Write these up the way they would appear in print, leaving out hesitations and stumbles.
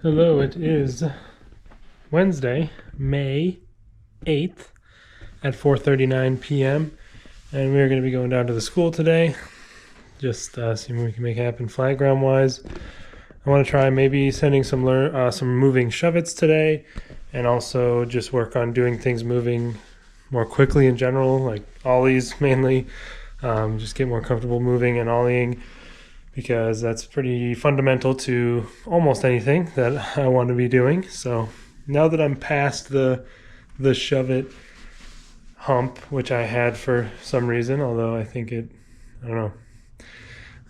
Hello, it is Wednesday, May 8th at 4:39 p.m. and we're going to be going down to the school today. Just seeing what we can make happen flat ground wise. I want to try maybe sending some moving shove-its today, and also just work on doing things moving more quickly in general, like ollies mainly. Just get more comfortable moving and ollieing, because that's pretty fundamental to almost anything that I want to be doing. So now that I'm past the shove it hump, which I had for some reason, although I don't know.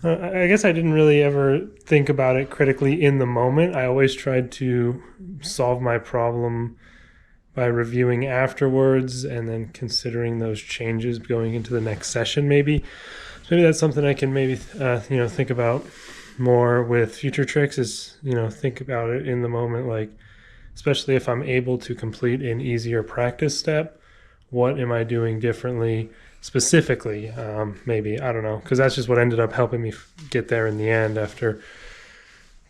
I guess I didn't really ever think about it critically in the moment. I always tried to solve my problem by reviewing afterwards and then considering those changes going into the next session maybe. So maybe that's something I can maybe think about more with future tricks, is think about it in the moment, like especially if I'm able to complete an easier practice step, what am I doing differently specifically? Maybe, I don't know, because that's just what ended up helping me get there in the end after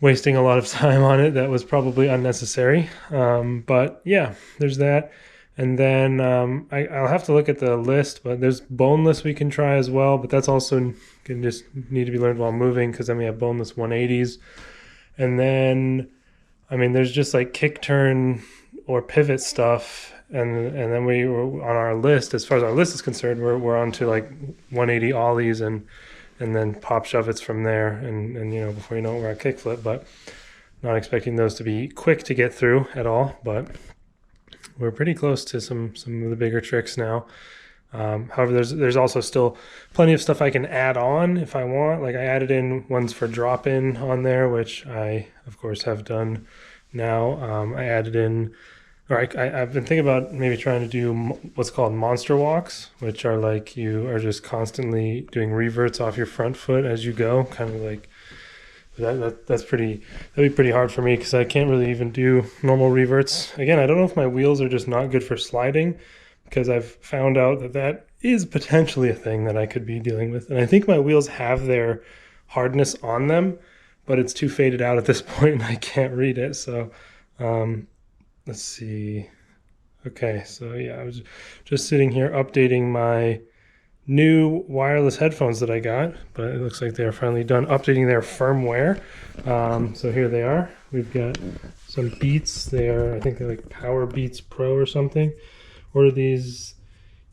wasting a lot of time on it that was probably unnecessary. But yeah, there's that. And then I'll have to look at the list, but there's boneless we can try as well, but that's also can just need to be learned while moving, because then we have boneless 180s. And then, there's just like kick turn or pivot stuff. And then we were on our list, as far as our list is concerned, we're on to like 180 ollies and then pop shove-its from there. And before you know it, we're at kickflip, but not expecting those to be quick to get through at all, but we're pretty close to some of the bigger tricks now. However, there's also still plenty of stuff I can add on if I want. Like I added in ones for drop-in on there, which I, of course, have done now. I added in, I've been thinking about maybe trying to do what's called monster walks, which are like you are just constantly doing reverts off your front foot as you go, kind of like that'd be pretty hard for me, because I can't really even do normal reverts. Again, I don't know if my wheels are just not good for sliding, because I've found out that is potentially a thing that I could be dealing with. And I think my wheels have their hardness on them, but it's too faded out at this point and I can't read it. So let's see. Okay, so yeah, I was just sitting here updating my new wireless headphones that I got, but it looks like they're finally done updating their firmware. So here they are. We've got some Beats. I think they're like Power Beats Pro or something. Ordered these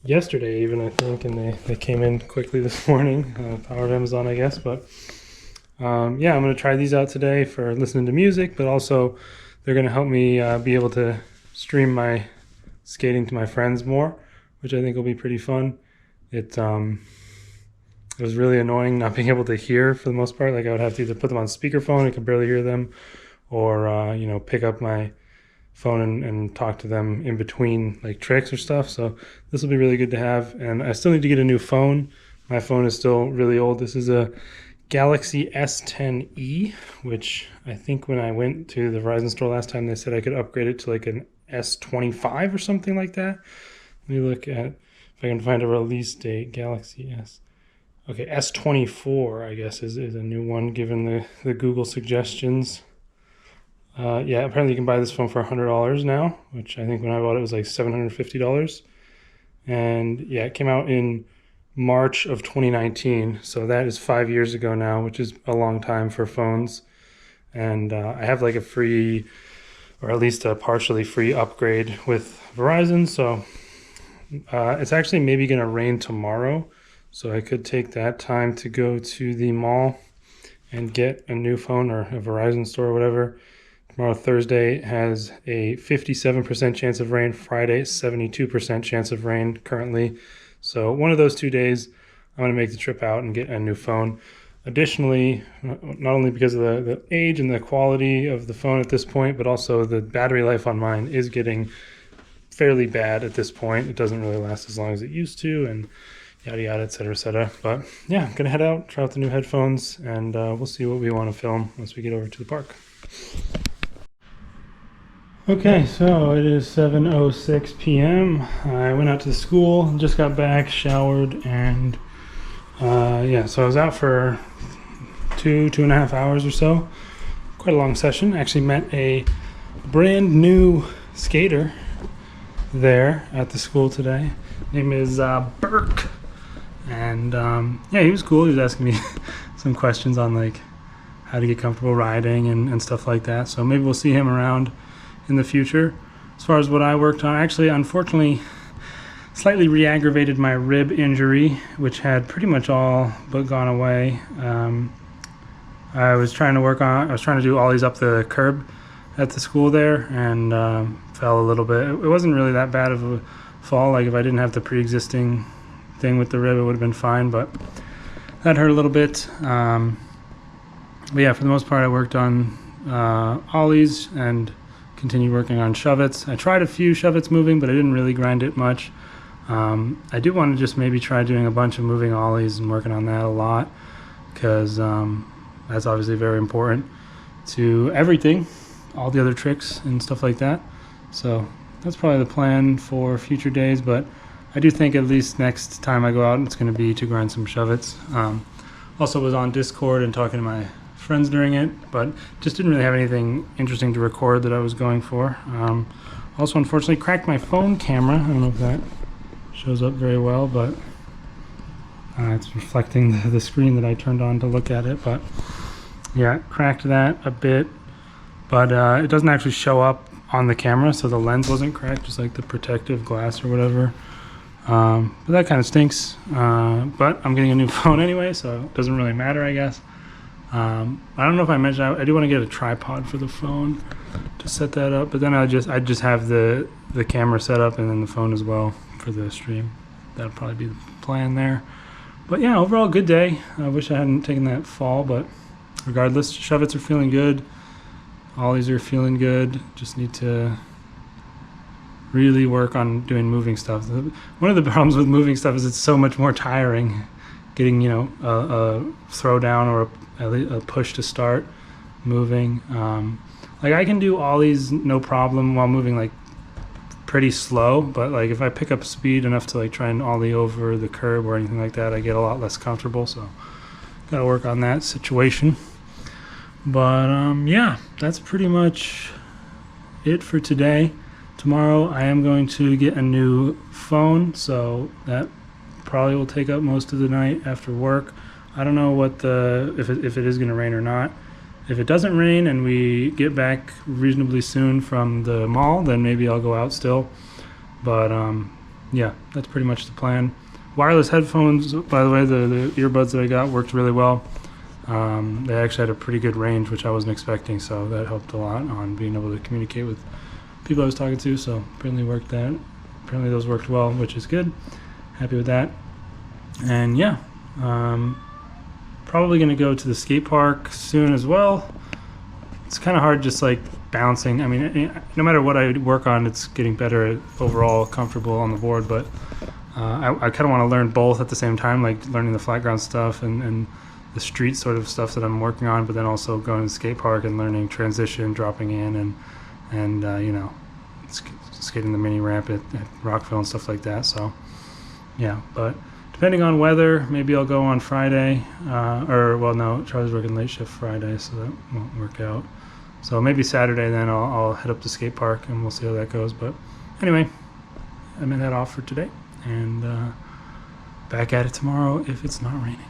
yesterday even, I think, and they came in quickly this morning. Powered Amazon, I guess. But I'm going to try these out today for listening to music, but also they're going to help me be able to stream my skating to my friends more, which I think will be pretty fun. It was really annoying not being able to hear for the most part. Like I would have to either put them on speakerphone, I could barely hear them, or pick up my phone and talk to them in between like tricks or stuff. So this will be really good to have. And I still need to get a new phone. My phone is still really old. This is a Galaxy S10e, which I think when I went to the Verizon store last time, they said I could upgrade it to like an S25 or something like that. Let me look at if I can find a release date. Galaxy S. Okay, S24, I guess, is a new one given the Google suggestions. Apparently you can buy this phone for $100 now, which I think when I bought it was like $750. And yeah, it came out in March of 2019. So that is 5 years ago now, which is a long time for phones. And I have like a free, or at least a partially free upgrade with Verizon. So it's actually maybe going to rain tomorrow, so I could take that time to go to the mall and get a new phone, or a Verizon store or whatever. Tomorrow, Thursday, has a 57% chance of rain. Friday, 72% chance of rain currently. So one of those 2 days, I'm going to make the trip out and get a new phone. Additionally, not only because of the age and the quality of the phone at this point, but also the battery life on mine is getting fairly bad at this point. It doesn't really last as long as it used to, and yada yada, et cetera, et cetera. But yeah, I'm gonna head out, try out the new headphones, and we'll see what we want to film once we get over to the park. Okay, so it is 7:06 p.m. I went out to the school, just got back, showered, and so I was out for 2.5 hours or so. quite a long session. Actually met a brand new skater there at the school today. Name is Burke, and yeah, he was cool. He was asking me some questions on like how to get comfortable riding and stuff like that. So maybe we'll see him around in the future. As far as what I worked on, actually, unfortunately, slightly re-aggravated my rib injury, which had pretty much all but gone away. I was trying to do ollies up the curb at the school there, and fell a little bit. It wasn't really that bad of a fall. Like if I didn't have the pre-existing thing with the rib, it would have been fine, but that hurt a little bit. But yeah, for the most part, I worked on ollies and continued working on shove-its. I tried a few shove-its moving, but I didn't really grind it much. I do want to just maybe try doing a bunch of moving ollies and working on that a lot, because that's obviously very important to everything, all the other tricks and stuff like that. So that's probably the plan for future days, but I do think at least next time I go out, it's going to be to grind some shove-its. Also was on Discord and talking to my friends during it, but just didn't really have anything interesting to record that I was going for. Also, unfortunately, cracked my phone camera. I don't know if that shows up very well, but it's reflecting the screen that I turned on to look at it. But yeah, cracked that a bit, but it doesn't actually show up on the camera, so the lens wasn't cracked, just like the protective glass or whatever. But that kind of stinks. But I'm getting a new phone anyway, so it doesn't really matter, I guess. I don't know if I mentioned, I do want to get a tripod for the phone to set that up, but then I just have the camera set up and then the phone as well for the stream. That'll probably be the plan there. But yeah, overall good day. I wish I hadn't taken that fall, but regardless, shove-its are feeling good. Ollies are feeling good. Just need to really work on doing moving stuff. One of the problems with moving stuff is it's so much more tiring. Getting, a throw down or a push to start moving. Like I can do ollies no problem while moving like pretty slow, but like if I pick up speed enough to like try and ollie over the curb or anything like that, I get a lot less comfortable. So gotta work on that situation. But yeah, that's pretty much it for today. Tomorrow I am going to get a new phone, so that probably will take up most of the night after work. I don't know what if it is going to rain or not. If it doesn't rain and we get back reasonably soon from the mall, then maybe I'll go out still. But yeah, that's pretty much the plan. Wireless headphones, by the way, the earbuds that I got worked really well. They actually had a pretty good range, which I wasn't expecting, so that helped a lot on being able to communicate with people I was talking to. So apparently those worked well, which is good. Happy with that. And yeah, probably going to go to the skate park soon as well. It's kind of hard just like bouncing. I mean, no matter what I work on, it's getting better at overall comfortable on the board, but I kind of want to learn both at the same time, like learning the flat ground stuff and the street sort of stuff that I'm working on, but then also going to the skate park and learning transition, dropping in, and skating the mini ramp at Rockville and stuff like that. So yeah, but depending on weather, maybe I'll go on Friday, no, Charlie's working late shift Friday, so that won't work out. So maybe Saturday, then I'll head up to skate park and we'll see how that goes. But anyway, I'm gonna head off for today and back at it tomorrow if it's not raining.